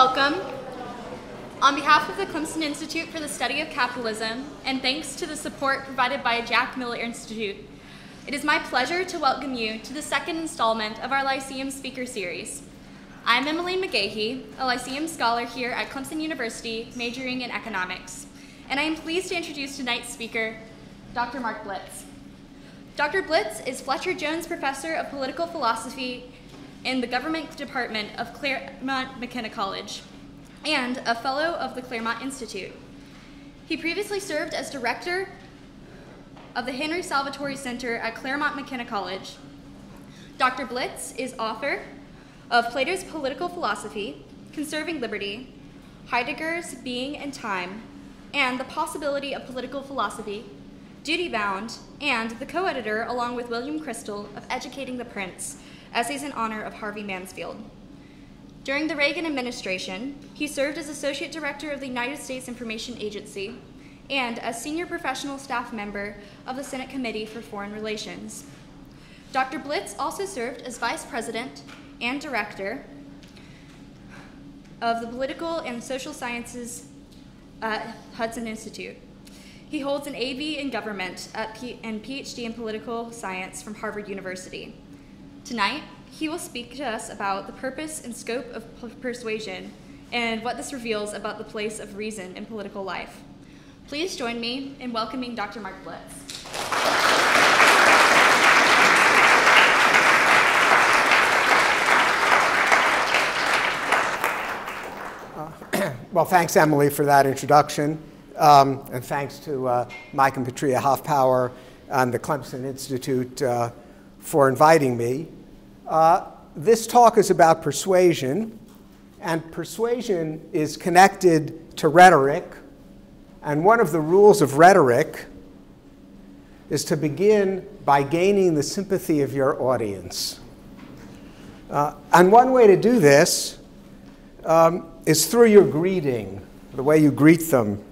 welcome. On behalf of the Clemson Institute for the Study of Capitalism, and thanks to the support provided by Jack Miller Institute, it is my pleasure to welcome you to the second installment of our Lyceum Speaker Series. I'm Emmeline McGahey, a Lyceum scholar here at Clemson University, majoring in economics, and I am pleased to introduce tonight's speaker, Dr. Mark Blitz. Dr. Blitz is Fletcher Jones Professor of Political Philosophy in the Government Department of Claremont McKenna College and a Fellow of the Claremont Institute. He previously served as Director of the Henry Salvatori Center at Claremont McKenna College. Dr. Blitz is author of Plato's Political Philosophy, Conserving Liberty, Heidegger's Being and Time, and The Possibility of Political Philosophy, Duty Bound, and the co-editor, along with William Kristol, of Educating the Prince, Essays in Honor of Harvey Mansfield. During the Reagan administration, he served as Associate Director of the United States Information Agency and as Senior Professional Staff Member of the Senate Committee for Foreign Relations. Dr. Blitz also served as Vice President and Director of the Political and Social Sciences at Hudson Institute. He holds an AV in Government and PhD in Political Science from Harvard University. Tonight, he will speak to us about the purpose and scope of persuasion and what this reveals about the place of reason in political life. Please join me in welcoming Dr. Mark Blitz. Well, thanks, Emily, for that introduction. And thanks to Mike and Patria Hoffpower and the Clemson Institute for inviting me. This talk is about persuasion, and persuasion is connected to rhetoric. And one of the rules of rhetoric is to begin by gaining the sympathy of your audience. And one way to do this is through your greeting, the way you greet them.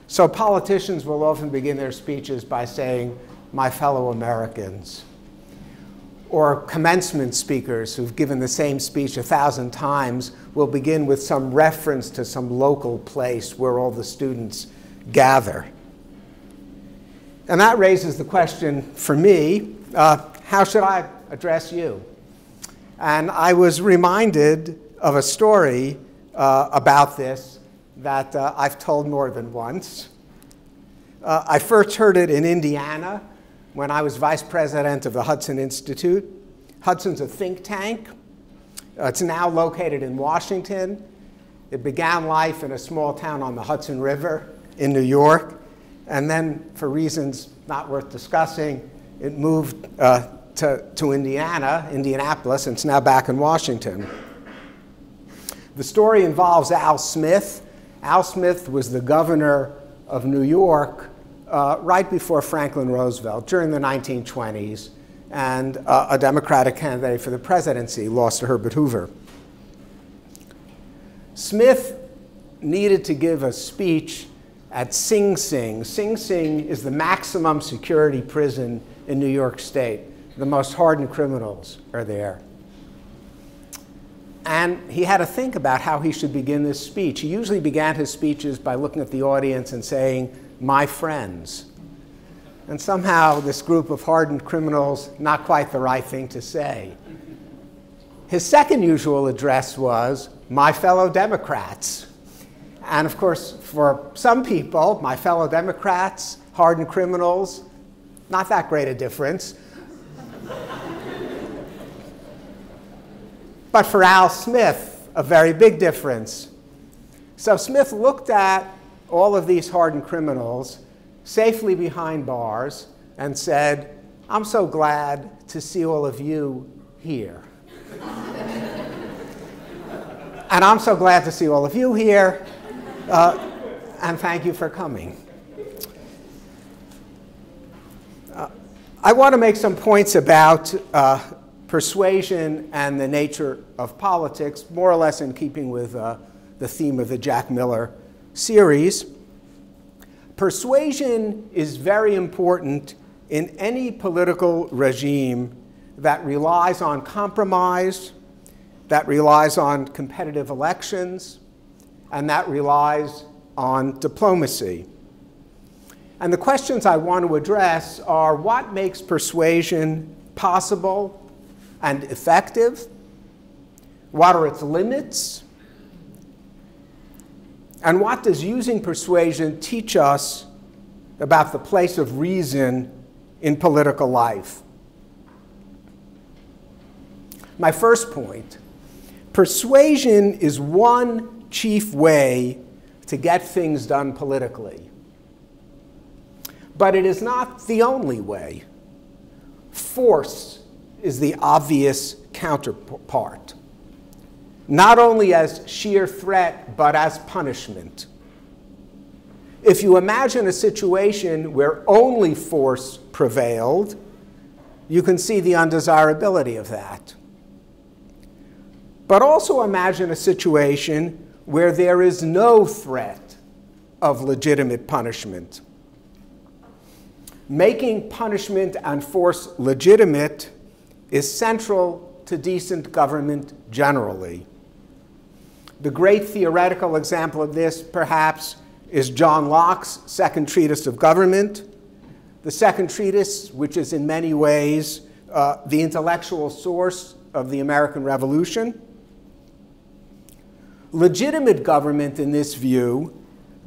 So politicians will often begin their speeches by saying, "My fellow Americans." Or commencement speakers who've given the same speech 1,000 times will begin with some reference to some local place where all the students gather. And that raises the question for me, how should I address you? And I was reminded of a story about this that I've told more than once. I first heard it in Indiana when I was vice president of the Hudson Institute. Hudson's a think tank. It's now located in Washington. It began life in a small town on the Hudson River in New York, and then, for reasons not worth discussing, it moved to Indianapolis, and it's now back in Washington. The story involves Al Smith. Al Smith was the governor of New York right before Franklin Roosevelt, during the 1920s, and a Democratic candidate for the presidency, lost to Herbert Hoover. Smith needed to give a speech at Sing Sing. Sing Sing is the maximum security prison in New York State. The most hardened criminals are there. And he had to think about how he should begin this speech. He usually began his speeches by looking at the audience and saying, "My friends." And somehow this group of hardened criminals, not quite the right thing to say. His second usual address was, "My fellow Democrats." And of course, for some people, my fellow Democrats, hardened criminals, not that great a difference. But for Al Smith, a very big difference. So Smith looked at all of these hardened criminals safely behind bars and said, "I'm so glad to see all of you here." And I'm so glad to see all of you here, and thank you for coming. I want to make some points about persuasion and the nature of politics, more or less in keeping with the theme of the Jack Miller series. Persuasion is very important in any political regime that relies on compromise that relies on competitive elections, and that relies on diplomacy. And the questions I want to address are: what makes persuasion possible and effective? What are its limits? And what does using persuasion teach us about the place of reason in political life? My first point: persuasion is one chief way to get things done politically. But it is not the only way. Force is the obvious counterpart, not only as sheer threat, but as punishment. If you imagine a situation where only force prevailed, you can see the undesirability of that. But also imagine a situation where there is no threat of legitimate punishment. Making punishment and force legitimate is central to decent government generally. The great theoretical example of this, perhaps, is John Locke's Second Treatise of Government. The Second Treatise, which is in many ways the intellectual source of the American Revolution. Legitimate government, in this view,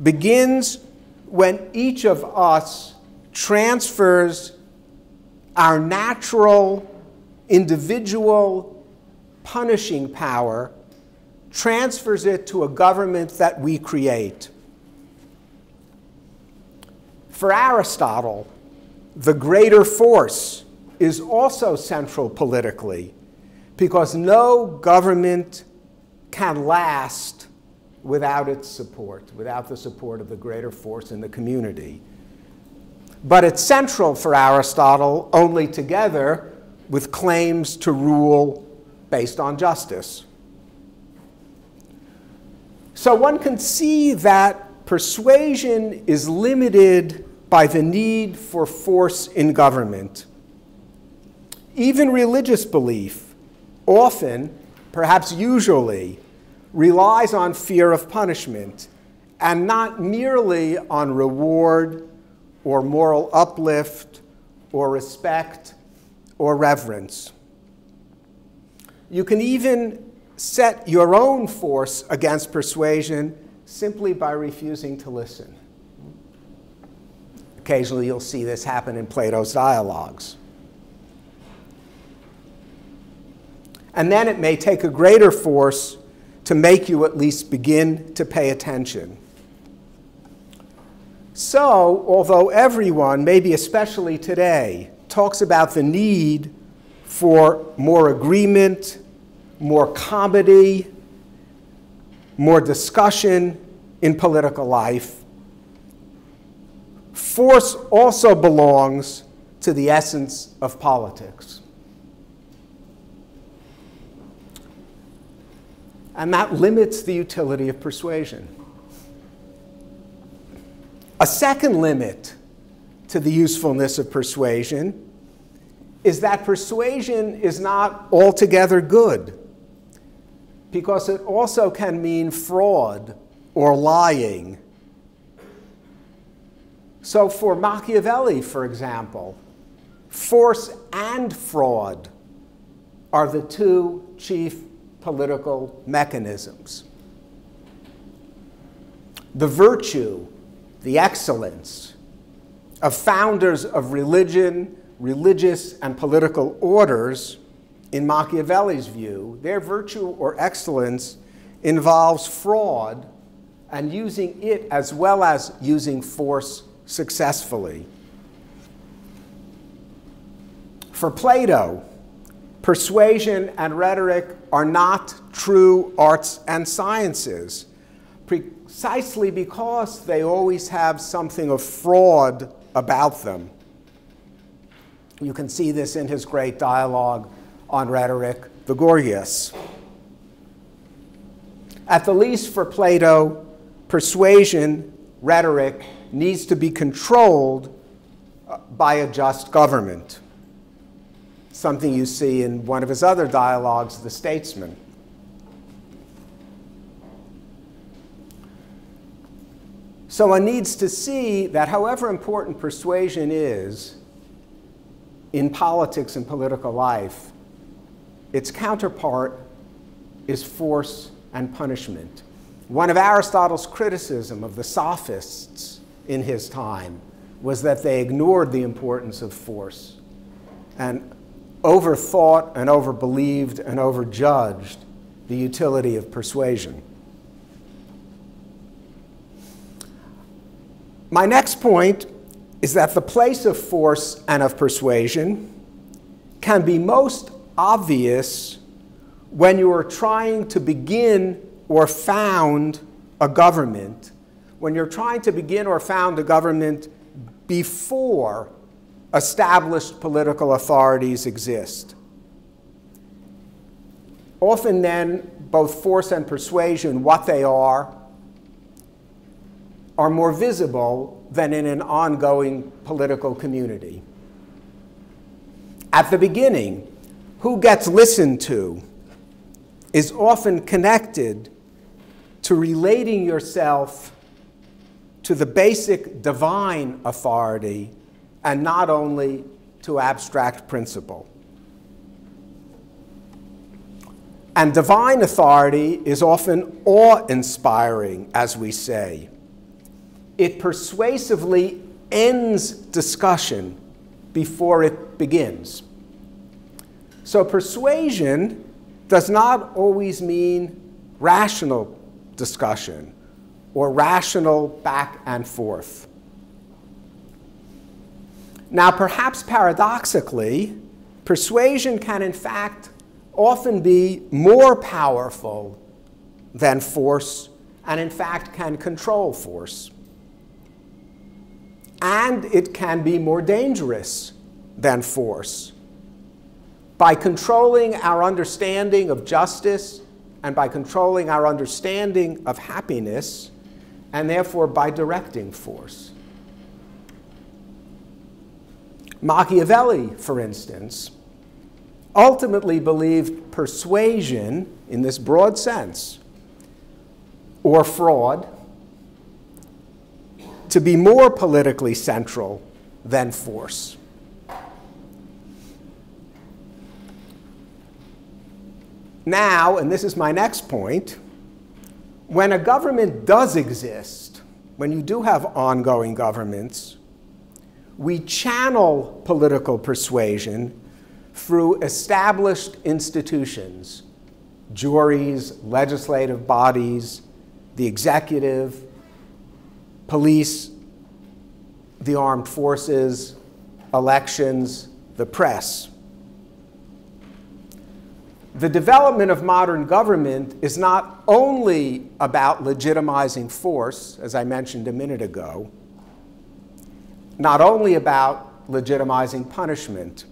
begins when each of us transfers our natural, individual punishing power, transfers it to a government that we create. For Aristotle, the greater force is also central politically, because no government can last without its support, without the support of the greater force in the community. But it's central for Aristotle only together with claims to rule based on justice. So one can see that persuasion is limited by the need for force in government. Even religious belief often, perhaps usually, relies on fear of punishment and not merely on reward or moral uplift or respect or reverence. You can even set your own force against persuasion simply by refusing to listen. Occasionally you'll see this happen in Plato's dialogues. And then it may take a greater force to make you at least begin to pay attention. So, although everyone, maybe especially today, talks about the need for more agreement, more comedy, more discussion in political life, force also belongs to the essence of politics. And that limits the utility of persuasion. A second limit to the usefulness of persuasion is that persuasion is not altogether good, because it also can mean fraud or lying. So for Machiavelli, for example, force and fraud are the two chief political mechanisms. The virtue, the excellence of founders of religion, religious and political orders, in Machiavelli's view, their virtue or excellence involves fraud and using it as well as using force successfully. For Plato, persuasion and rhetoric are not true arts and sciences, precisely because they always have something of fraud about them. You can see this in his great dialogue on rhetoric, the Gorgias. At the least for Plato, persuasion, rhetoric, needs to be controlled by a just government, something you see in one of his other dialogues, The Statesman. So one needs to see that however important persuasion is in politics and political life, its counterpart is force and punishment. One of Aristotle's criticism of the sophists in his time was that they ignored the importance of force and overthought and overbelieved and overjudged the utility of persuasion. My next point is that the place of force and of persuasion can be most obvious when you are trying to begin or found a government, when you're trying to begin or found a government before established political authorities exist. Often then, both force and persuasion, what they are more visible than in an ongoing political community. At the beginning, who gets listened to is often connected to relating yourself to the basic divine authority and not only to abstract principle. And divine authority is often awe-inspiring, as we say. It persuasively ends discussion before it begins. So persuasion does not always mean rational discussion or rational back and forth. Now, perhaps paradoxically, persuasion can in fact often be more powerful than force and in fact can control force. And it can be more dangerous than force. By controlling our understanding of justice and by controlling our understanding of happiness, and therefore by directing force. Machiavelli, for instance, ultimately believed persuasion, in this broad sense, or fraud, to be more politically central than force. Now, and this is my next point, when a government does exist, when you do have ongoing governments, we channel political persuasion through established institutions, juries, legislative bodies, the executive, police, the armed forces, elections, the press. The development of modern government is not only about legitimizing force, as I mentioned a minute ago, not only about legitimizing punishment.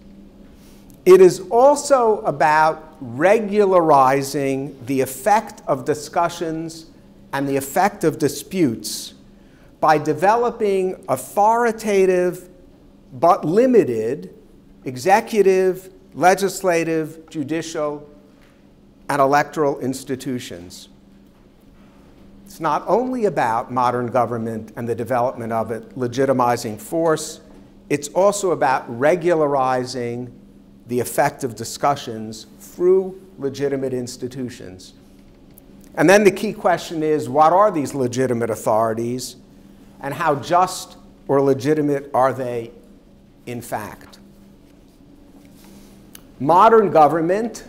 It is also about regularizing the effect of discussions and the effect of disputes by developing authoritative but limited executive, legislative, judicial, and electoral institutions. It's not only about modern government and the development of it legitimizing force, it's also about regularizing the effect of discussions through legitimate institutions. And then the key question is, what are these legitimate authorities, and how just or legitimate are they in fact? Modern government,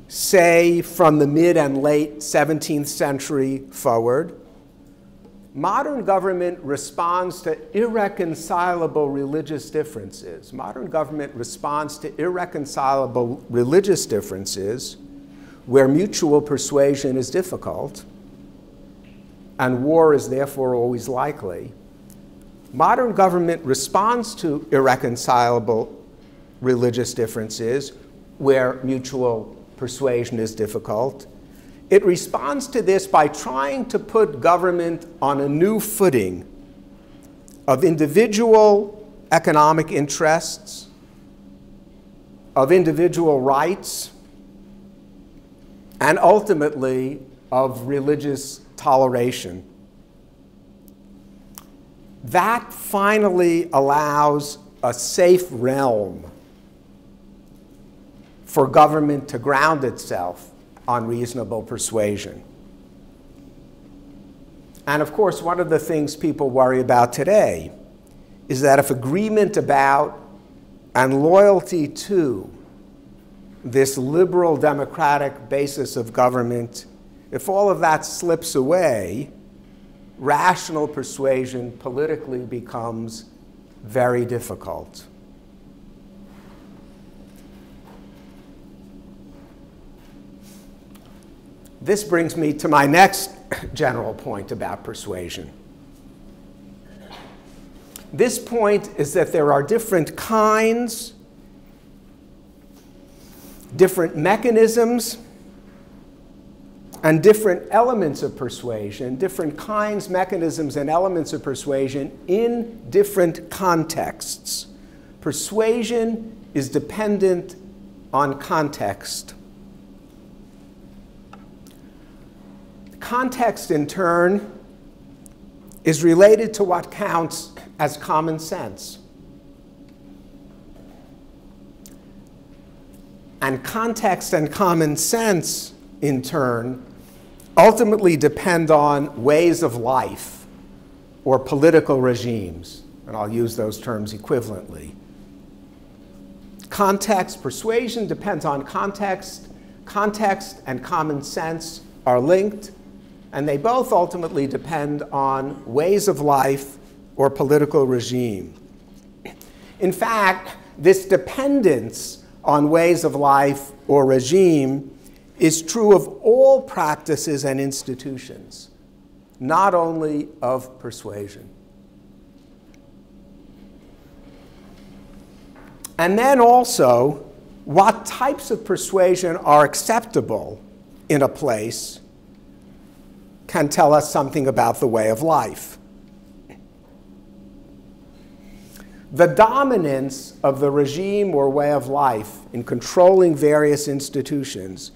say from the mid and late 17th century forward, modern government responds to irreconcilable religious differences. Modern government responds to irreconcilable religious differences where mutual persuasion is difficult and war is therefore always likely. Modern government responds to irreconcilable religious differences where mutual persuasion is difficult. It responds to this by trying to put government on a new footing of individual economic interests, of individual rights, and ultimately of religious toleration. that finally allows a safe realm for government to ground itself on reasonable persuasion. And of course, one of the things people worry about today is that if agreement about and loyalty to this liberal democratic basis of government, if all of that slips away, rational persuasion politically becomes very difficult. This brings me to my next general point about persuasion. This point is that there are different kinds, different mechanisms, and different elements of persuasion, different kinds, mechanisms, and elements of persuasion in different contexts. Persuasion is dependent on context. Context, in turn, is related to what counts as common sense. And context and common sense, in turn, ultimately depend on ways of life or political regimes. And I'll use those terms equivalently. Context, persuasion depends on context. Context and common sense are linked, and they both ultimately depend on ways of life or political regime. In fact, this dependence on ways of life or regime is true of all practices and institutions, not only of persuasion. And then also, what types of persuasion are acceptable in a place can tell us something about the way of life. The dominance of the regime or way of life in controlling various institutions,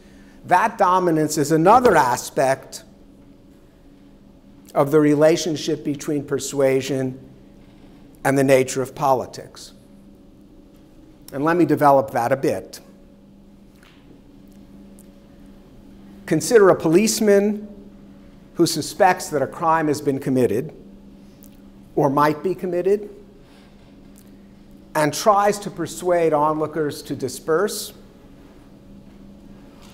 that dominance is another aspect of the relationship between persuasion and the nature of politics. And let me develop that a bit. Consider a policeman who suspects that a crime has been committed or might be committed and tries to persuade onlookers to disperse,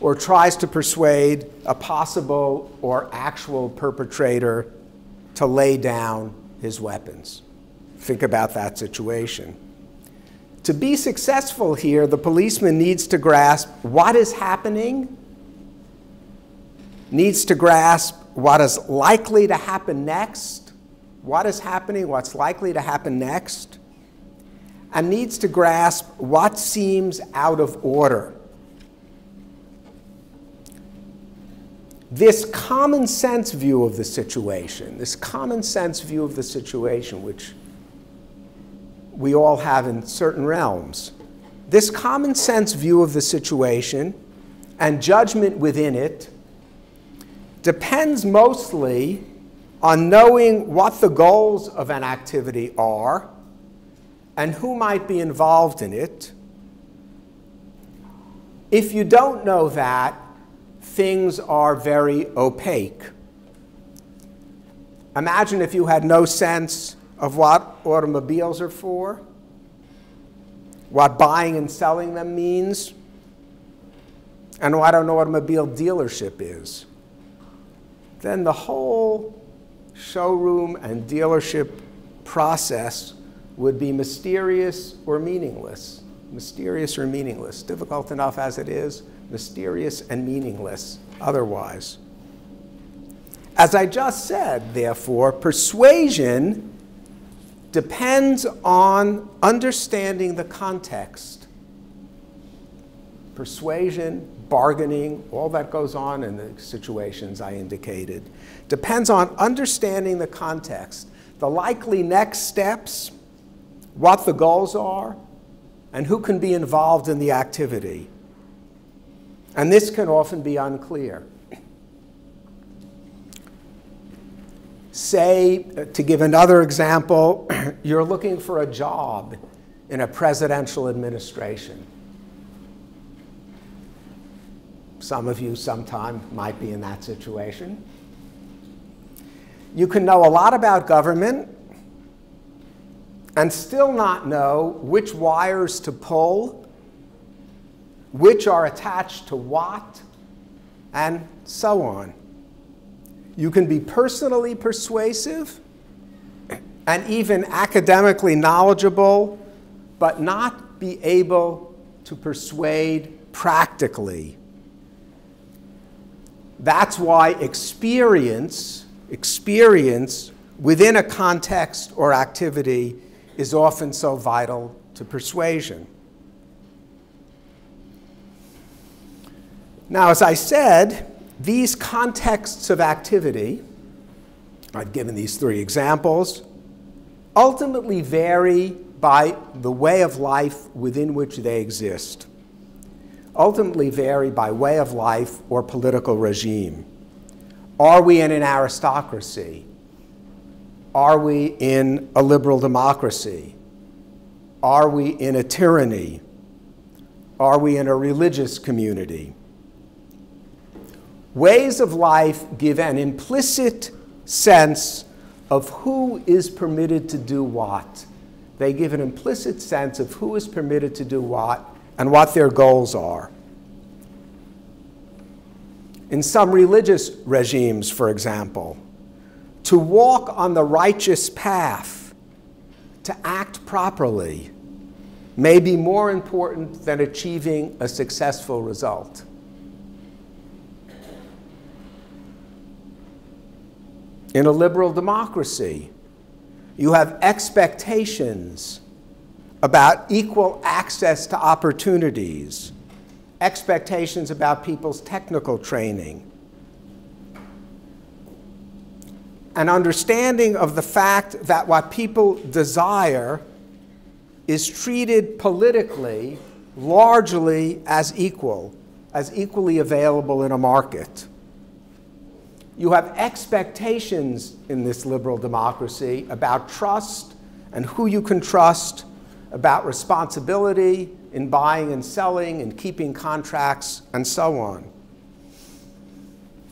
or tries to persuade a possible or actual perpetrator to lay down his weapons. Think about that situation. To be successful here, the policeman needs to grasp what is happening, needs to grasp what is likely to happen next, what is happening, what's likely to happen next, and needs to grasp what seems out of order. This common sense view of the situation, which we all have in certain realms, this common sense view of the situation and judgment within it depends mostly on knowing what the goals of an activity are and who might be involved in it. If you don't know that, things are very opaque. Imagine if you had no sense of what automobiles are for, what buying and selling them means, and what an automobile dealership is. Then the whole showroom and dealership process would be mysterious or meaningless. Mysterious or meaningless. Difficult enough as it is, mysterious and meaningless otherwise. As I just said, therefore, persuasion depends on understanding the context. Persuasion, bargaining, all that goes on in the situations I indicated, depends on understanding the context, the likely next steps, what the goals are, and who can be involved in the activity. And this can often be unclear. Say, to give another example, you're looking for a job in a presidential administration. Some of you sometime might be in that situation. You can know a lot about government and still not know which wires to pull, which are attached to what, and so on. You can be personally persuasive and even academically knowledgeable, but not be able to persuade practically. That's why experience within a context or activity is often so vital to persuasion. Now, as I said, these contexts of activity, I've given these three examples, ultimately vary by the way of life within which they exist. Ultimately vary by way of life or political regime. Are we in an aristocracy? Are we in a liberal democracy? Are we in a tyranny? Are we in a religious community? Ways of life give an implicit sense of who is permitted to do what. They give an implicit sense of who is permitted to do what and what their goals are. In some religious regimes, for example, to walk on the righteous path, to act properly, may be more important than achieving a successful result. In a liberal democracy, you have expectations about equal access to opportunities, expectations about people's technical training, an understanding of the fact that what people desire is treated politically largely as equal, as equally available in a market. You have expectations in this liberal democracy about trust and who you can trust, about responsibility in buying and selling and keeping contracts, and so on.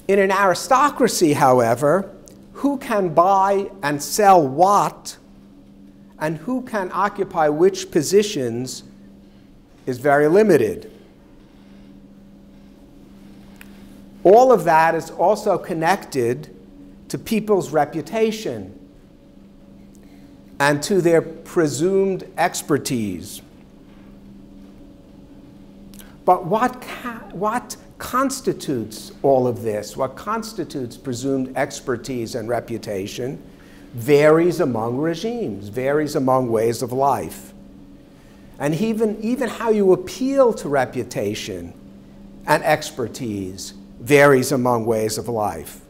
In an aristocracy, however, who can buy and sell what and who can occupy which positions is very limited. All of that is also connected to people's reputation and to their presumed expertise. But what constitutes all of this, what constitutes presumed expertise and reputation, varies among regimes, varies among ways of life. And even how you appeal to reputation and expertise varies among ways of life.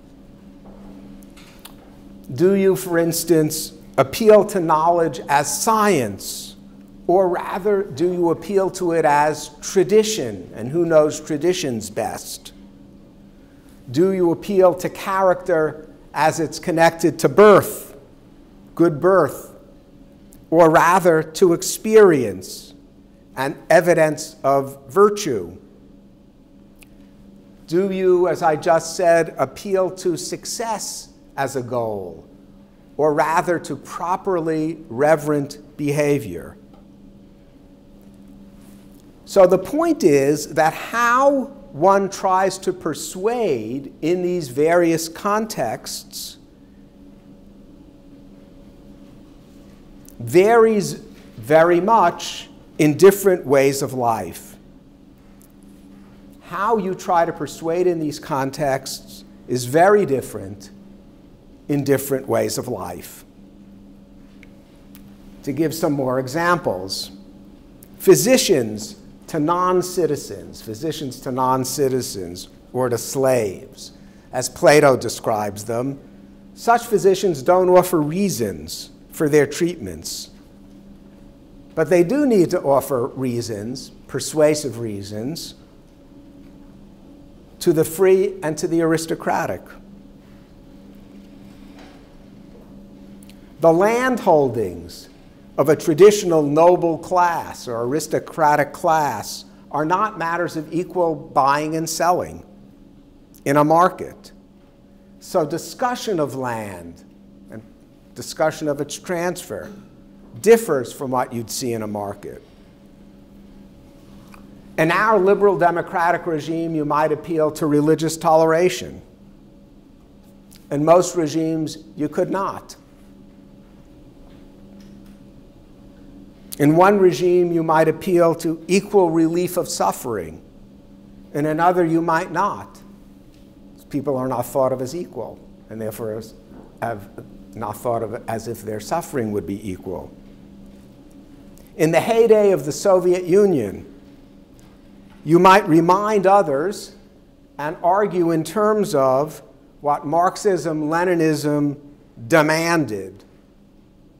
Do you, for instance, appeal to knowledge as science, or rather, do you appeal to it as tradition, and who knows traditions best? Do you appeal to character as it's connected to birth, good birth, or rather to experience and evidence of virtue? Do you, as I just said, appeal to success as a goal, or rather to properly reverent behavior? So the point is that how one tries to persuade in these various contexts varies very much in different ways of life. How you try to persuade in these contexts is very different in different ways of life. To give some more examples, physicians to non-citizens or to slaves, as Plato describes them, such physicians don't offer reasons for their treatments. But they do need to offer reasons, persuasive reasons, to the free and to the aristocratic. The land holdings of a traditional noble class or aristocratic class are not matters of equal buying and selling in a market. So discussion of land and discussion of its transfer differs from what you'd see in a market. In our liberal democratic regime, you might appeal to religious toleration. In most regimes, you could not. In one regime, you might appeal to equal relief of suffering. In another, you might not. People are not thought of as equal, and therefore have not thought of as if their suffering would be equal. In the heyday of the Soviet Union, you might remind others and argue in terms of what Marxism, Leninism demanded.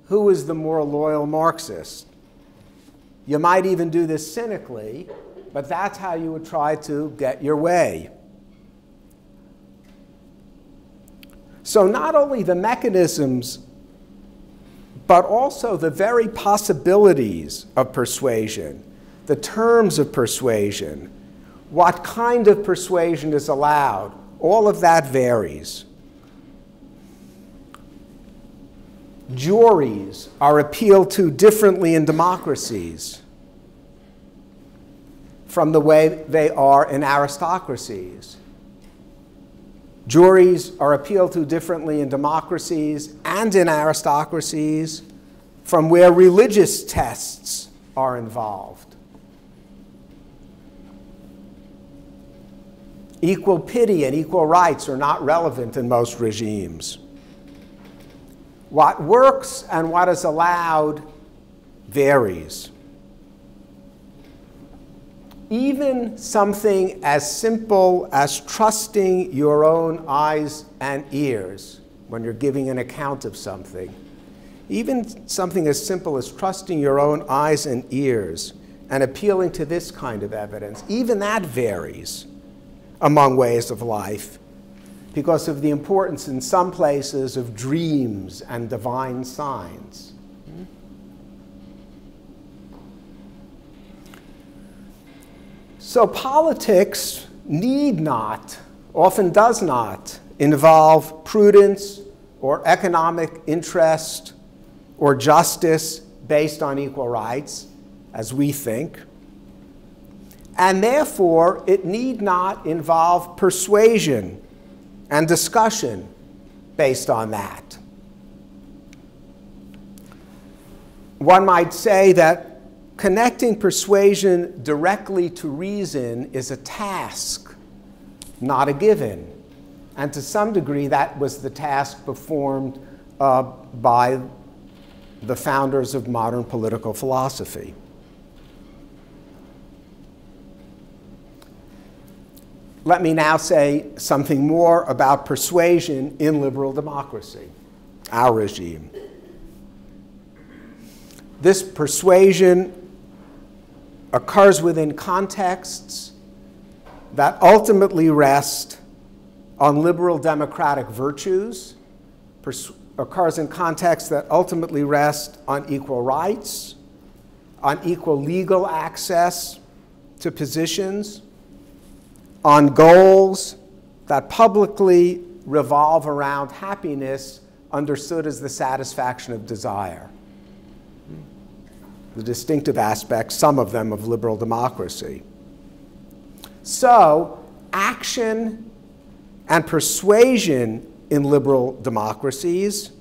Who is the more loyal Marxist? You might even do this cynically, but that's how you would try to get your way. So not only the mechanisms, but also the very possibilities of persuasion, the terms of persuasion, what kind of persuasion is allowed, all of that varies. Juries are appealed to differently in democracies from the way they are in aristocracies. Juries are appealed to differently in democracies and in aristocracies from where religious tests are involved. Equal pity and equal rights are not relevant in most regimes. What works and what is allowed varies. Even something as simple as trusting your own eyes and ears when you're giving an account of something, even something as simple as trusting your own eyes and ears and appealing to this kind of evidence, even that varies among ways of life because of the importance in some places of dreams and divine signs. So politics need not, often does not, involve prudence or economic interest or justice based on equal rights, as we think. And therefore, it need not involve persuasion and discussion based on that. One might say that connecting persuasion directly to reason is a task, not a given. And to some degree, that was the task performed by the founders of modern political philosophy. Let me now say something more about persuasion in liberal democracy, our regime. This persuasion occurs within contexts that ultimately rest on liberal democratic virtues, occurs in contexts that ultimately rest on equal rights, on equal legal access to positions, on goals that publicly revolve around happiness understood as the satisfaction of desire. The distinctive aspects, some of them, of liberal democracy. So, action and persuasion in liberal democracies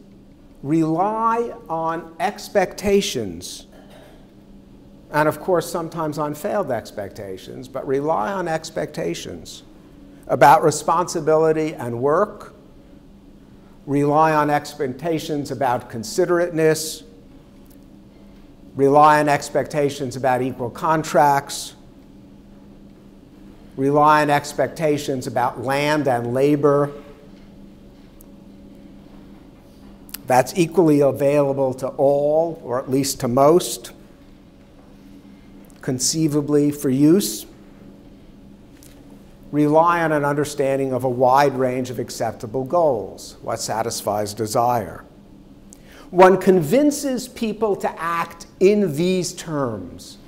rely on expectations, and of course sometimes on failed expectations, but rely on expectations about responsibility and work, rely on expectations about considerateness, rely on expectations about equal contracts, rely on expectations about land and labor. That's equally available to all, or at least to most, conceivably for use. Rely on an understanding of a wide range of acceptable goals, what satisfies desire. One convinces people to act in these terms.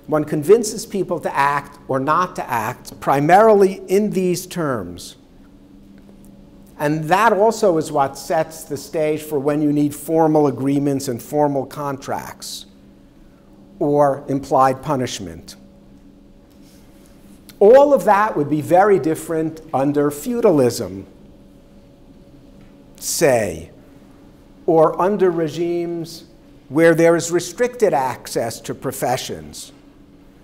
One convinces people to act or not to act primarily in these terms. And that also is what sets the stage for when you need formal agreements and formal contracts or implied punishment. All of that would be very different under feudalism, say, or under regimes where there is restricted access to professions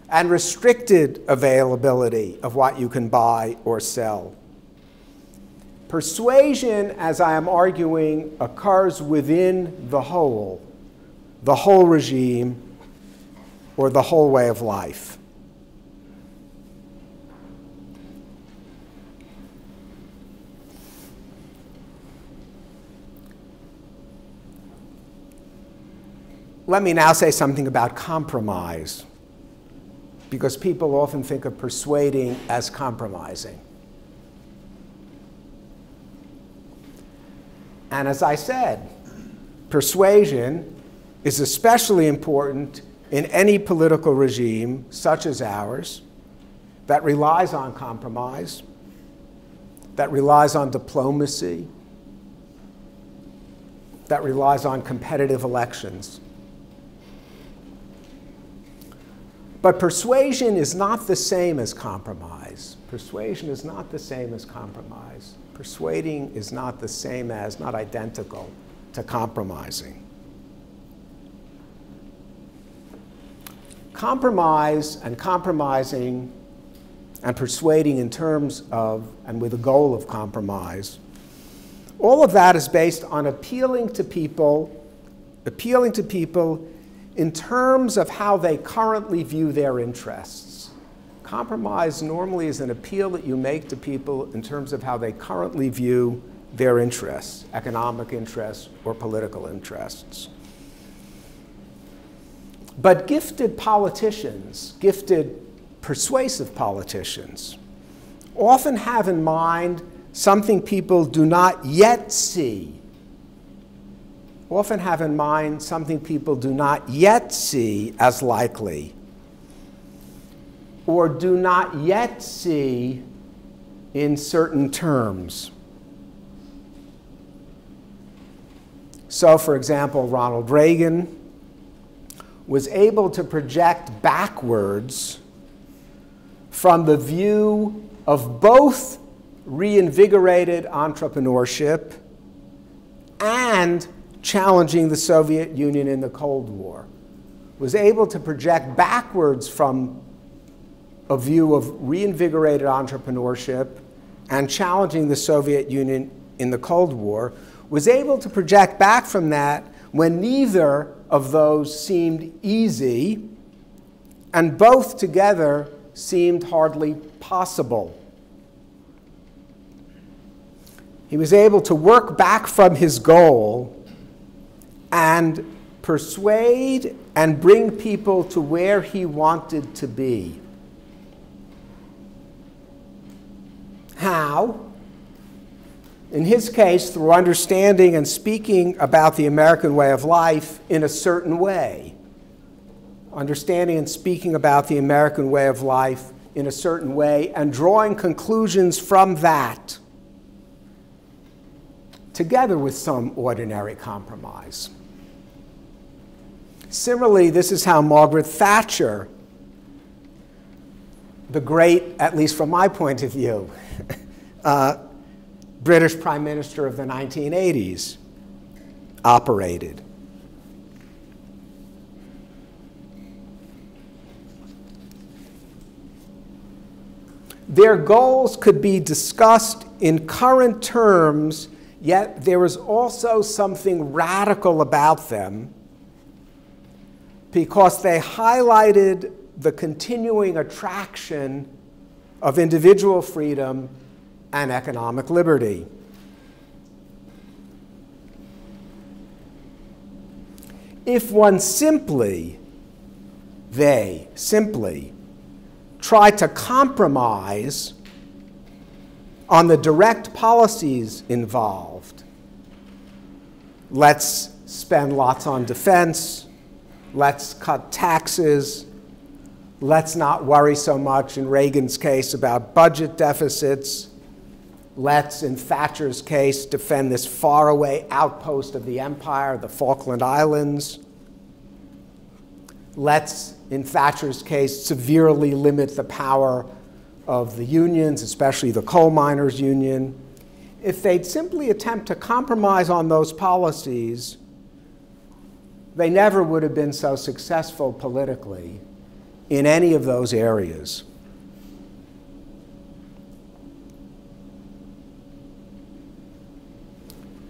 and restricted availability of what you can buy or sell. Persuasion, as I am arguing, occurs within the whole regime, or the whole way of life. Let me now say something about compromise, because people often think of persuading as compromising. And as I said, persuasion is especially important in any political regime, such as ours, that relies on compromise, that relies on diplomacy, that relies on competitive elections. But persuasion is not the same as compromise. Persuasion is not the same as compromise. Persuading is not the same as, not identical to compromising. Compromise and compromising and persuading in terms of, and with the goal of compromise, all of that is based on appealing to people in terms of how they currently view their interests. Compromise normally is an appeal that you make to people in terms of how they currently view their interests, economic interests or political interests. But gifted politicians, gifted persuasive politicians, often have in mind something people do not yet see. Often have in mind something people do not yet see as likely, or do not yet see in certain terms. So, for example, Ronald Reagan was able to project backwards from the view of both reinvigorated entrepreneurship and challenging the Soviet Union in the Cold War, was able to project backwards from a view of reinvigorated entrepreneurship and challenging the Soviet Union in the Cold War, was able to project back from that when neither of those seemed easy and both together seemed hardly possible. He was able to work back from his goal and persuade and bring people to where he wanted to be. How? In his case, through understanding and speaking about the American way of life in a certain way. Understanding and speaking about the American way of life in a certain way and drawing conclusions from that, together with some ordinary compromise. Similarly, this is how Margaret Thatcher, the great, at least from my point of view, British Prime Minister of the 1980s, operated. Their goals could be discussed in current terms, yet there is also something radical about them because they highlighted the continuing attraction of individual freedom and economic liberty. If one they simply try to compromise on the direct policies involved, let's spend lots on defense, let's cut taxes, let's not worry so much, in Reagan's case, about budget deficits, let's, in Thatcher's case, defend this faraway outpost of the empire, the Falkland Islands. Let's, in Thatcher's case, severely limit the power of the unions, especially the coal miners' union. If they'd simply attempt to compromise on those policies, they never would have been so successful politically in any of those areas.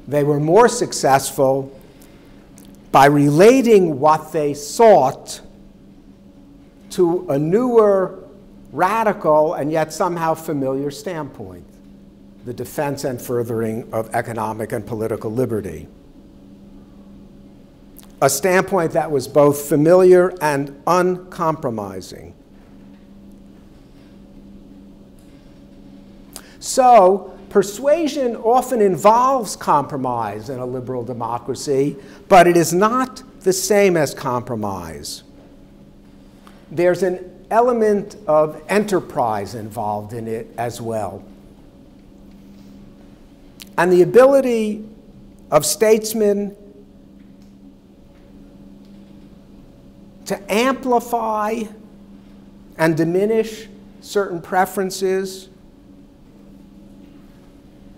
They were more successful by relating what they sought to a newer, radical, and yet somehow familiar standpoint: the defense and furthering of economic and political liberty. A standpoint that was both familiar and uncompromising. So, persuasion often involves compromise in a liberal democracy, but it is not the same as compromise. There's an element of enterprise involved in it as well. And the ability of statesmen to amplify and diminish certain preferences,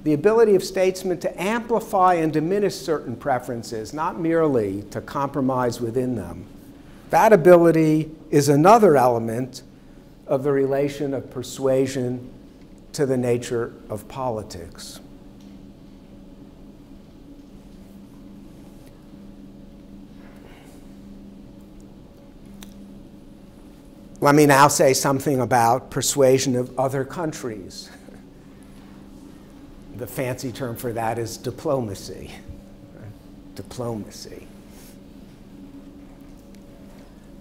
the ability of statesmen to amplify and diminish certain preferences, not merely to compromise within them. That ability is another element of the relation of persuasion to the nature of politics. Let me now say something about persuasion of other countries. The fancy term for that is diplomacy. Diplomacy.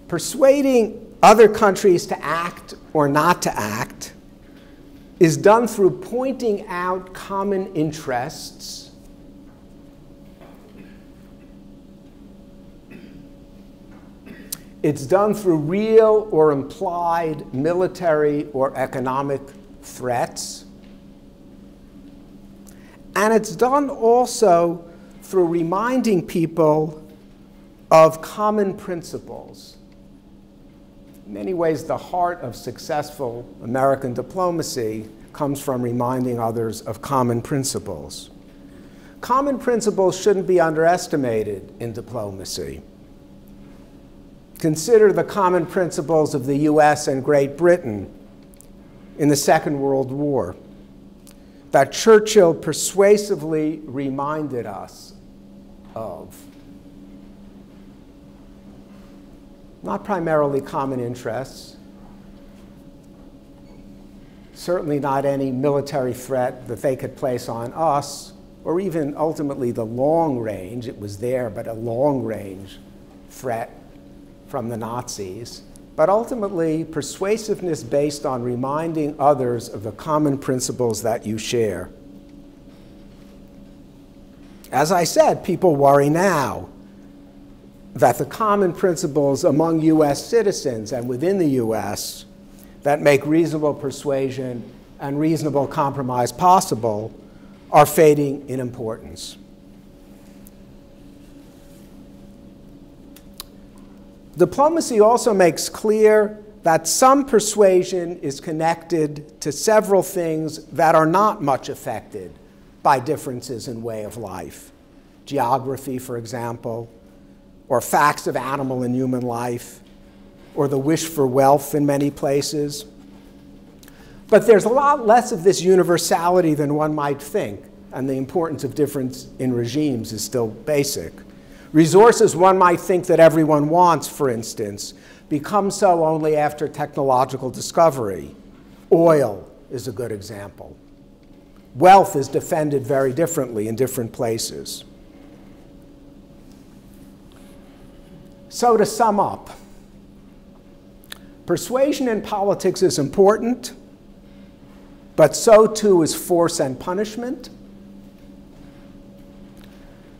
Persuading other countries to act or not to act is done through pointing out common interests, it's done through real or implied military or economic threats. And it's done also through reminding people of common principles. In many ways, the heart of successful American diplomacy comes from reminding others of common principles. Common principles shouldn't be underestimated in diplomacy. Consider the common principles of the US and Great Britain in the Second World War that Churchill persuasively reminded us of. Not primarily common interests, certainly not any military threat that they could place on us, or even ultimately the long range, it was there, but a long range threat from the Nazis, but ultimately persuasiveness based on reminding others of the common principles that you share. As I said, people worry now that the common principles among US citizens and within the US that make reasonable persuasion and reasonable compromise possible are fading in importance. Diplomacy also makes clear that some persuasion is connected to several things that are not much affected by differences in way of life. Geography, for example, or facts of animal and human life, or the wish for wealth in many places. But there's a lot less of this universality than one might think, and the importance of difference in regimes is still basic. Resources one might think that everyone wants, for instance, become so only after technological discovery. Oil is a good example. Wealth is defended very differently in different places. So to sum up, persuasion in politics is important, but so too is force and punishment.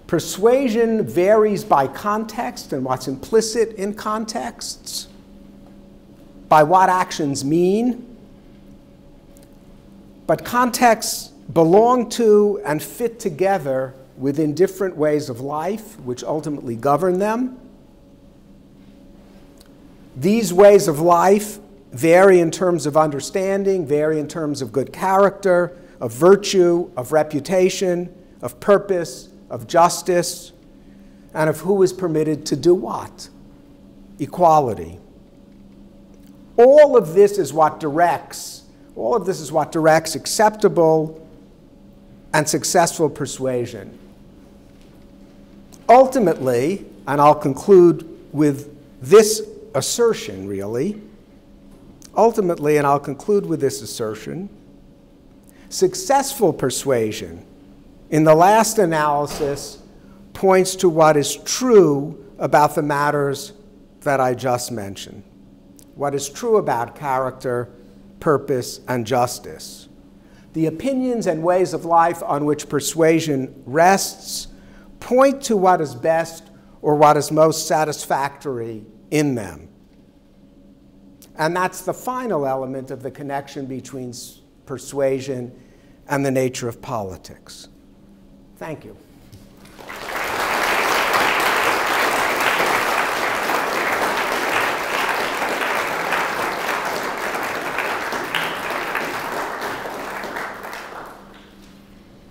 Persuasion varies by context and what's implicit in contexts, by what actions mean, but contexts belong to and fit together within different ways of life, which ultimately govern them. These ways of life vary in terms of understanding, vary in terms of good character, of virtue, of reputation, of purpose, of justice, and of who is permitted to do what. Equality. All of this is what directs acceptable and successful persuasion. Ultimately, and I'll conclude with this assertion, really. Ultimately, and I'll conclude with this assertion, successful persuasion, in the last analysis, points to what is true about the matters that I just mentioned. What is true about character, purpose, and justice. The opinions and ways of life on which persuasion rests point to what is best or what is most satisfactory in them. And that's the final element of the connection between persuasion and the nature of politics. Thank you.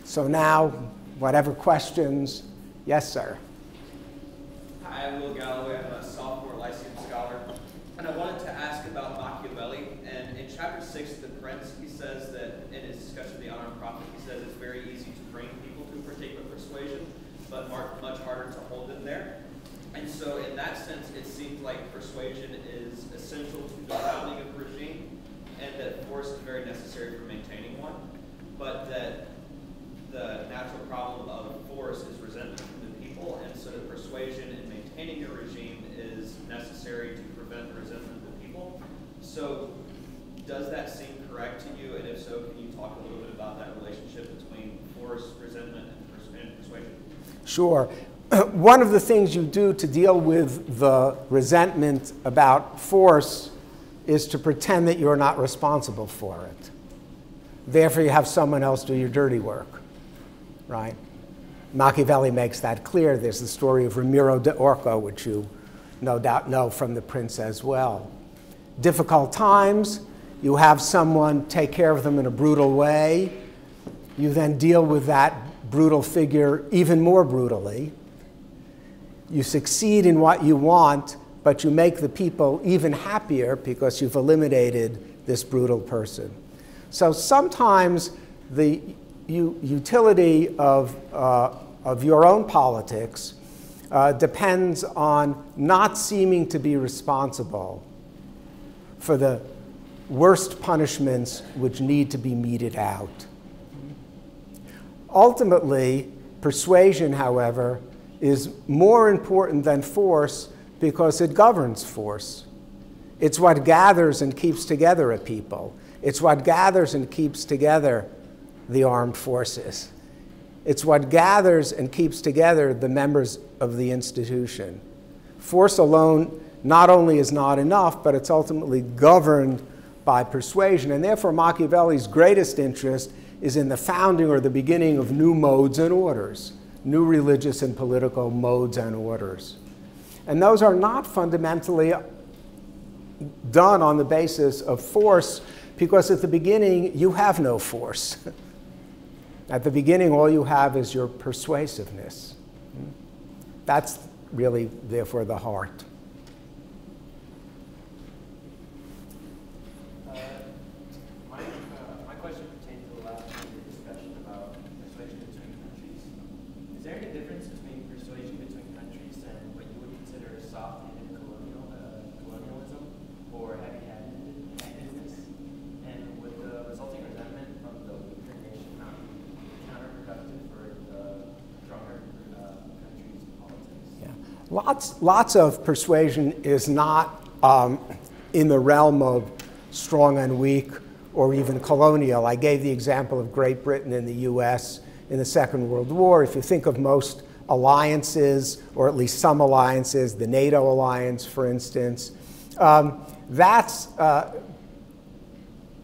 So now, whatever questions, yes, sir. Hi, I'm Will Galloway. I'm a sophomore Lyceum scholar. And I wanted to ask about Machiavelli. And in chapter 6 of The Prince, he says that in his discussion of the honor of profit, he says it's very easy to bring people to partake of persuasion, but much harder to hold them there. And so in that sense, it seems like persuasion is essential to the founding of a regime, and that force is very necessary for maintaining one, but that the natural problem of force is resentment from the people, and so the persuasion in maintaining a regime is necessary to prevent the resentment of the people. So does that seem correct to you? And if so, can you talk a little bit about that relationship between force, resentment, and persuasion? Sure. One of the things you do to deal with the resentment about force is to pretend that you're not responsible for it. Therefore, you have someone else do your dirty work. Right? Machiavelli makes that clear. There's the story of Ramiro de Orco, which you no doubt know from The Prince as well. Difficult times, you have someone take care of them in a brutal way. You then deal with that brutal figure even more brutally. You succeed in what you want, but you make the people even happier because you've eliminated this brutal person. So sometimes the utility of your own politics depends on not seeming to be responsible for the worst punishments which need to be meted out. Ultimately, persuasion, however, is more important than force because it governs force. It's what gathers and keeps together a people. It's what gathers and keeps together the armed forces. It's what gathers and keeps together the members of the institution. Force alone not only is not enough, but it's ultimately governed by persuasion. And therefore, Machiavelli's greatest interest is in the founding or the beginning of new modes and orders, new religious and political modes and orders. And those are not fundamentally done on the basis of force, because at the beginning, you have no force. At the beginning, all you have is your persuasiveness. That's really, therefore, the heart. My question pertains to the last part of your discussion about persuasion between countries. Is there any difference between persuasion between countries and what you would consider soft-handed colonialism or heavy-handedness? And would the resulting resentment from the weaker nation not be counterproductive for the stronger country's politics? Yeah. Lots of persuasion is not in the realm of strong and weak or even colonial. I gave the example of Great Britain and the US in the Second World War. If you think of most alliances, or at least some alliances, the NATO alliance, for instance. That's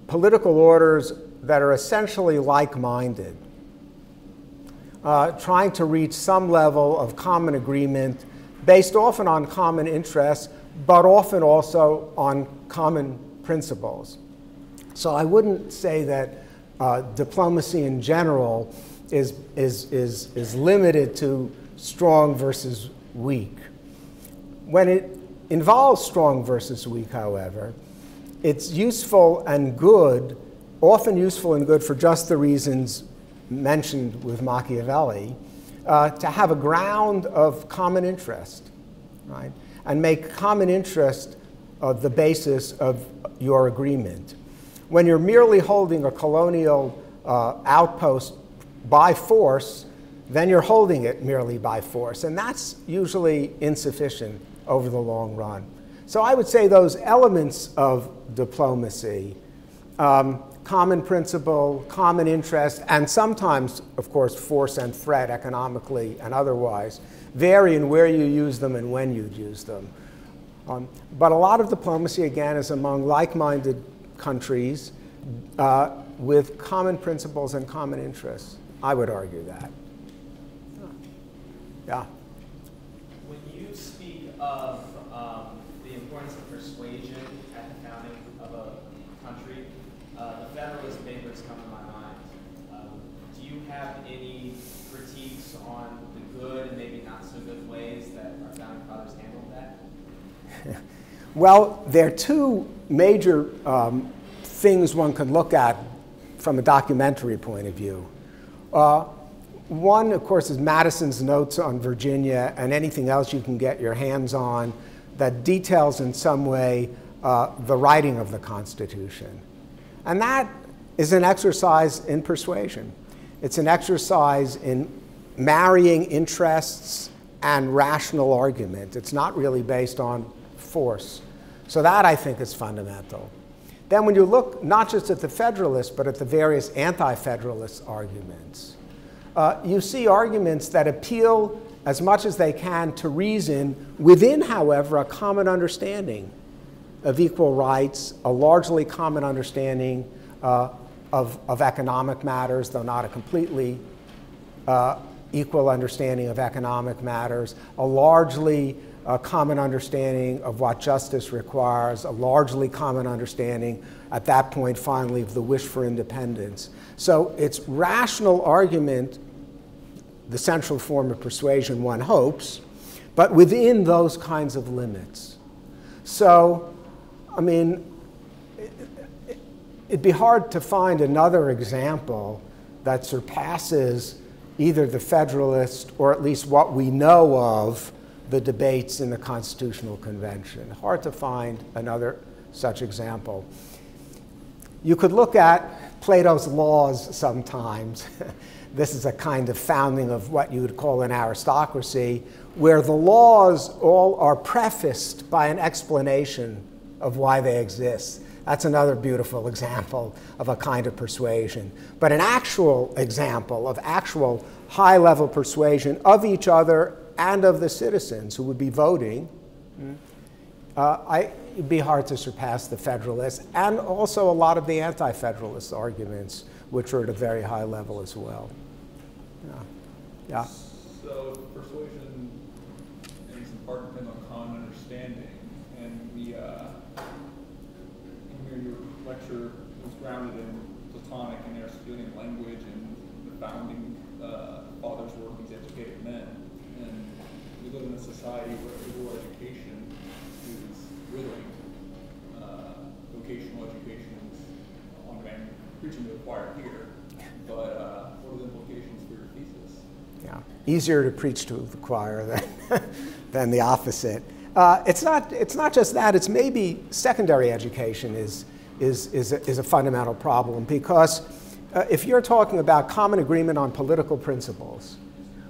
political orders that are essentially like-minded, trying to reach some level of common agreement based often on common interests, but often also on common principles. So I wouldn't say that diplomacy in general is limited to strong versus weak. When it involves strong versus weak, however, it's useful and good, often useful and good for just the reasons mentioned with Machiavelli, to have a ground of common interest, right? And make common interest the basis of your agreement. When you're merely holding a colonial outpost by force, then you're holding it merely by force. And that's usually insufficient over the long run. So I would say those elements of diplomacy, common principle, common interest, and sometimes, of course, force and threat economically and otherwise, vary in where you use them and when you use them. But a lot of diplomacy, again, is among like-minded countries with common principles and common interests. I would argue that. Yeah. When you speak of the importance of persuasion at the founding of a country, the Federalist Papers come to my mind. Do you have any critiques on the good and maybe not so good ways that our founding fathers handled that? Well, there are two major things one can look at from a documentary point of view. One, of course, is Madison's notes on Virginia and anything else you can get your hands on that details in some way the writing of the Constitution. And that is an exercise in persuasion. It's an exercise in marrying interests and rational argument. It's not really based on force. So that, I think, is fundamental. Then when you look not just at the Federalists, but at the various anti-Federalist arguments, you see arguments that appeal as much as they can to reason within, however, a common understanding of equal rights, a largely common understanding of economic matters, though not a completely equal understanding of economic matters, a largely common understanding of what justice requires, a largely common understanding at that point, finally, of the wish for independence. So it's rational argument, the central form of persuasion, one hopes, but within those kinds of limits. So, I mean, it'd be hard to find another example that surpasses either the Federalist or at least what we know of the debates in the Constitutional Convention. Hard to find another such example. You could look at Plato's laws sometimes. This is a kind of founding of what you would call an aristocracy, where the laws all are prefaced by an explanation of why they exist. That's another beautiful example of a kind of persuasion. But an actual example of actual high-level persuasion of each other and of the citizens who would be voting, it'd be hard to surpass the Federalists and also a lot of the anti-Federalist arguments, which are at a very high level as well. Yeah. So persuasion is in part dependent on common understanding, and your lecture was grounded in Platonic and Aristotelian language and the founding fathers were these educated men. And we live in a society where liberal education is withering. Vocational education is on demand, preaching to the choir here. But what are the implications for your thesis? Yeah, easier to preach to the choir than the opposite. It's not just that. It's maybe secondary education is a fundamental problem, because if you're talking about common agreement on political principles,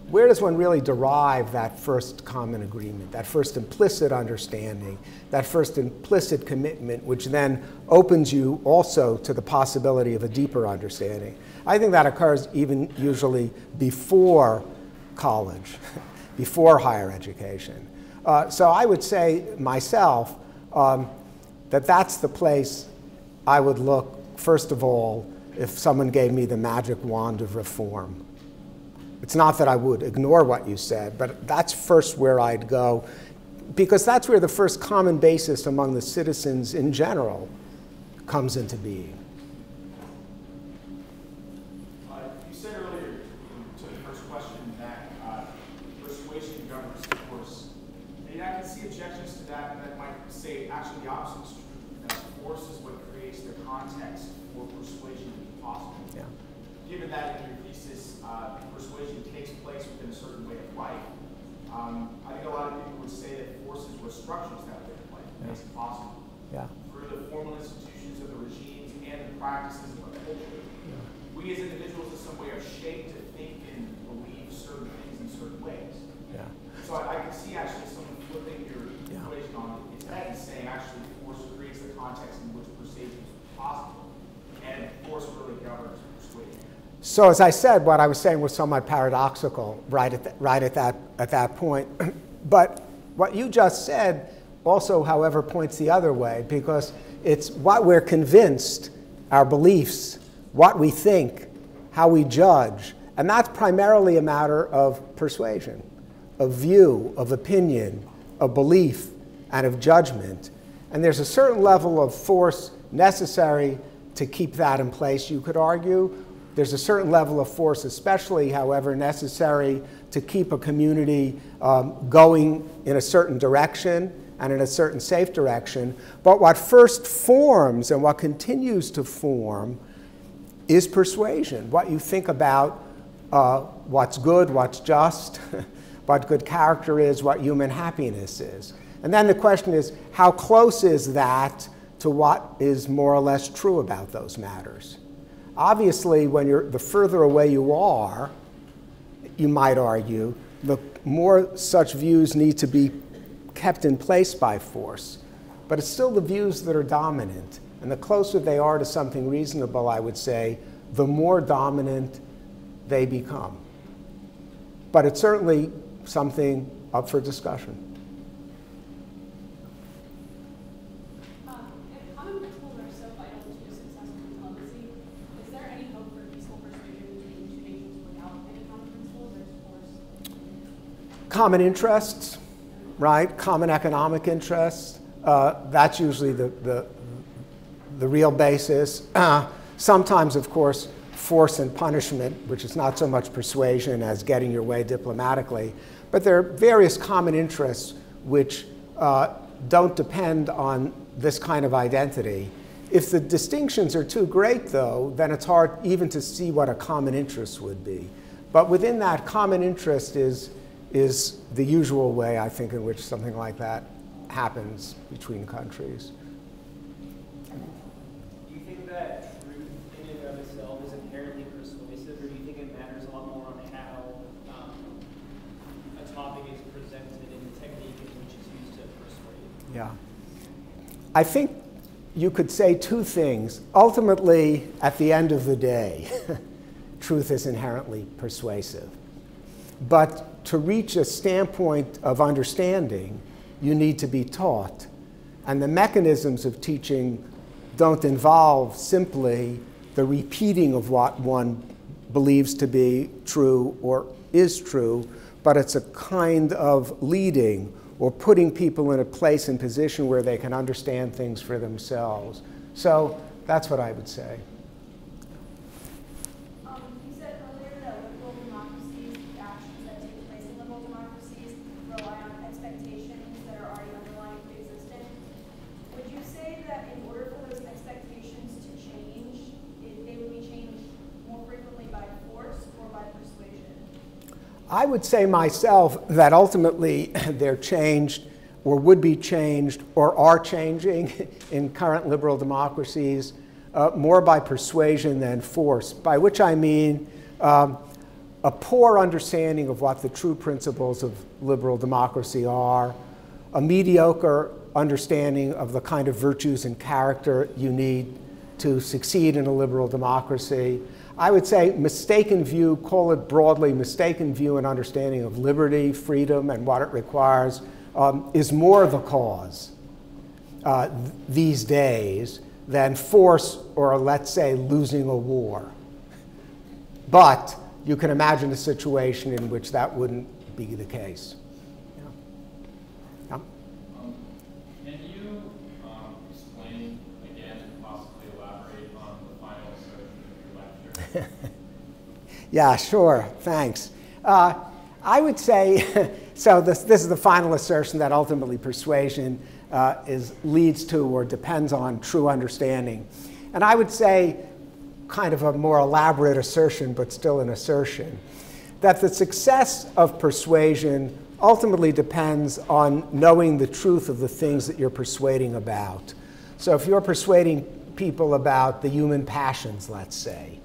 where does one really derive that first common agreement, that first implicit understanding, that first implicit commitment, which then opens you also to the possibility of a deeper understanding? I think that occurs even usually before college, before higher education. So I would say myself that that's the place I would look, first of all, if someone gave me the magic wand of reform. It's not that I would ignore what you said, but that's first where I'd go, because that's where the first common basis among the citizens in general comes into being. You said earlier to the first question that persuasion governs discourse. And I can see objections to that that might say actually the opposite is true, that force is what creates the context for persuasion to be possible. Yeah. Given that in your thesis, persuasion takes place within a certain way of life, I think a lot of people would say that force is what structures that way of life, makes it possible. Yeah. Through the formal institutions of the regimes and the practices of a culture, we as individuals in some way are shaped to think and believe certain things in certain ways. Yeah. So I can see actually someone flipping your equation on its head and saying actually force creates the context in which persuasion is possible, and force really governs persuasion. So as I said, what I was saying was somewhat paradoxical right at that point. But what you just said also, however, points the other way, because it's what we're convinced, our beliefs, what we think, how we judge, and that's primarily a matter of persuasion, of view, of opinion, of belief, and of judgment. And there's a certain level of force necessary to keep that in place, you could argue. There's a certain level of force, especially, however, necessary to keep a community going in a certain direction and in a certain safe direction. But what first forms and what continues to form is persuasion. What you think about what's good, what's just, what good character is, what human happiness is. And then the question is, how close is that to what is more or less true about those matters? Obviously, the further away you are, you might argue, the more such views need to be kept in place by force. But it's still the views that are dominant. And the closer they are to something reasonable, I would say, the more dominant they become. But it's certainly something up for discussion. If common principles are so vital to successful diplomacy, is there any hope for peaceful persuasion between two nations without any common principles or force? Common interests, right? Common economic interests. That's usually the real basis. Sometimes, of course, force and punishment, which is not so much persuasion as getting your way diplomatically. But there are various common interests which don't depend on this kind of identity. If the distinctions are too great, though, then it's hard even to see what a common interest would be. But within that, common interest is the usual way, I think, in which something like that happens between countries. Do you think that truth in and of itself is inherently persuasive, or do you think it matters a lot more on how a topic is presented and the technique in which it's used to persuade? Yeah. I think you could say two things. Ultimately, at the end of the day, truth is inherently persuasive. But to reach a standpoint of understanding, you need to be taught. And the mechanisms of teaching don't involve simply the repeating of what one believes to be true or is true, but it's a kind of leading or putting people in a place and position where they can understand things for themselves. So that's what I would say. You said earlier that liberal democracies, the actions that take place in liberal democracies, rely on expectations that are already underlying pre-existent. Would you say that in order for those expectations to change, they would be changed more frequently by force or by persuasion? I would say myself that ultimately they're changed or would be changed or are changing in current liberal democracies more by persuasion than force, by which I mean a poor understanding of what the true principles of liberal democracy are, a mediocre understanding of the kind of virtues and character you need to succeed in a liberal democracy, I would say mistaken view, call it broadly, mistaken view and understanding of liberty, freedom, and what it requires is more the cause these days than force or, let's say, losing a war. But you can imagine a situation in which that wouldn't be the case. Can you explain again and possibly elaborate on the final assertion of your lecture? Yeah, sure. Thanks. I would say, so this is the final assertion that ultimately persuasion leads to or depends on true understanding. And I would say, kind of a more elaborate assertion, but still an assertion, that the success of persuasion ultimately depends on knowing the truth of the things that you're persuading about. So if you're persuading people about the human passions, let's say,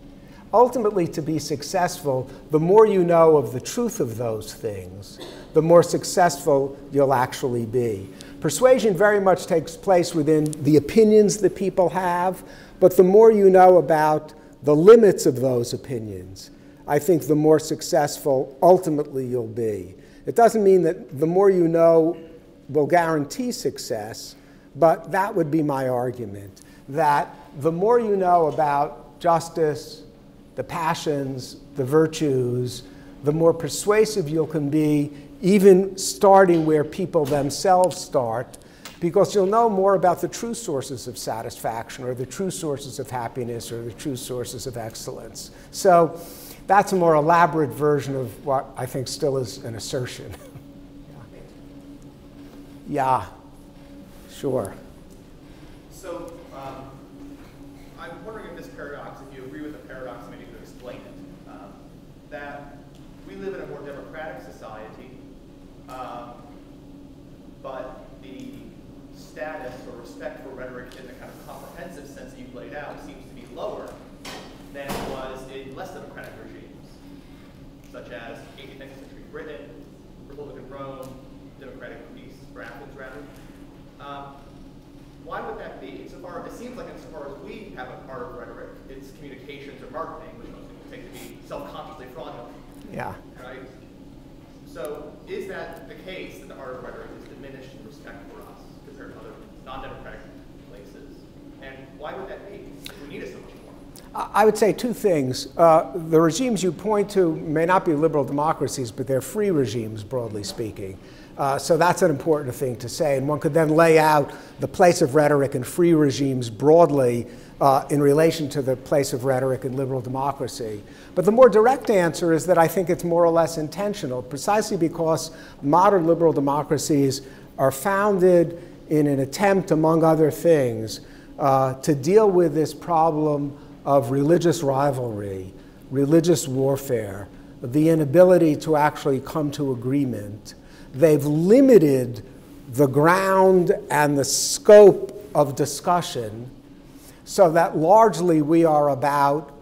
ultimately to be successful, the more you know of the truth of those things, the more successful you'll actually be. Persuasion very much takes place within the opinions that people have, but the more you know about the limits of those opinions, I think the more successful ultimately you'll be. It doesn't mean that the more you know will guarantee success, but that would be my argument, that the more you know about justice, the passions, the virtues, the more persuasive you can be, even starting where people themselves start, because you'll know more about the true sources of satisfaction or the true sources of happiness or the true sources of excellence. So that's a more elaborate version of what I think still is an assertion. Yeah, sure. So I'm wondering if this paradox, if you agree with the paradox, maybe you could explain it, that we live in a more democratic society, but the status or respect for rhetoric in the kind of comprehensive sense that you've laid out seems to be lower than it was in less democratic regimes, such as 18th century Britain, Republican Rome, democratic Greece, or Athens rather. Why would that be? It seems like insofar as we have a part of rhetoric, it's communications or marketing, which most people take to be self-consciously fraudulent. Yeah. Right? So is that the case, that the art of rhetoric is diminished in respect for us compared to other non-democratic places? And why would that be if we need it so much more? I would say two things. The regimes you point to may not be liberal democracies, but they're free regimes, broadly speaking. So that's an important thing to say. And one could then lay out the place of rhetoric in free regimes broadly in relation to the place of rhetoric in liberal democracy. But the more direct answer is that I think it's more or less intentional, precisely because modern liberal democracies are founded in an attempt, among other things, to deal with this problem of religious rivalry, religious warfare, the inability to actually come to agreement. They've limited the ground and the scope of discussion so that largely we are about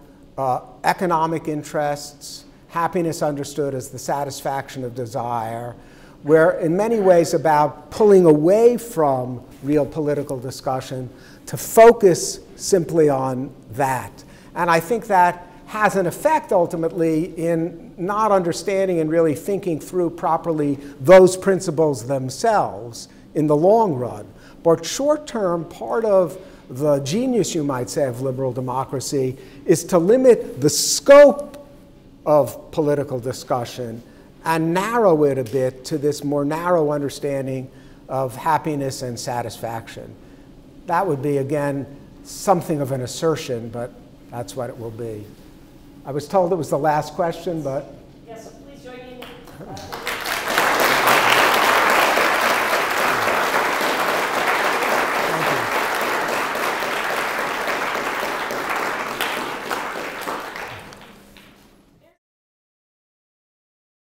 economic interests, happiness understood as the satisfaction of desire. We're in many ways about pulling away from real political discussion to focus simply on that. And I think that has an effect ultimately in not understanding and really thinking through properly those principles themselves in the long run. But short term, part of the genius, you might say, of liberal democracy is to limit the scope of political discussion and narrow it a bit to this more narrow understanding of happiness and satisfaction. That would be, again, something of an assertion, but that's what it will be. I was told it was the last question, but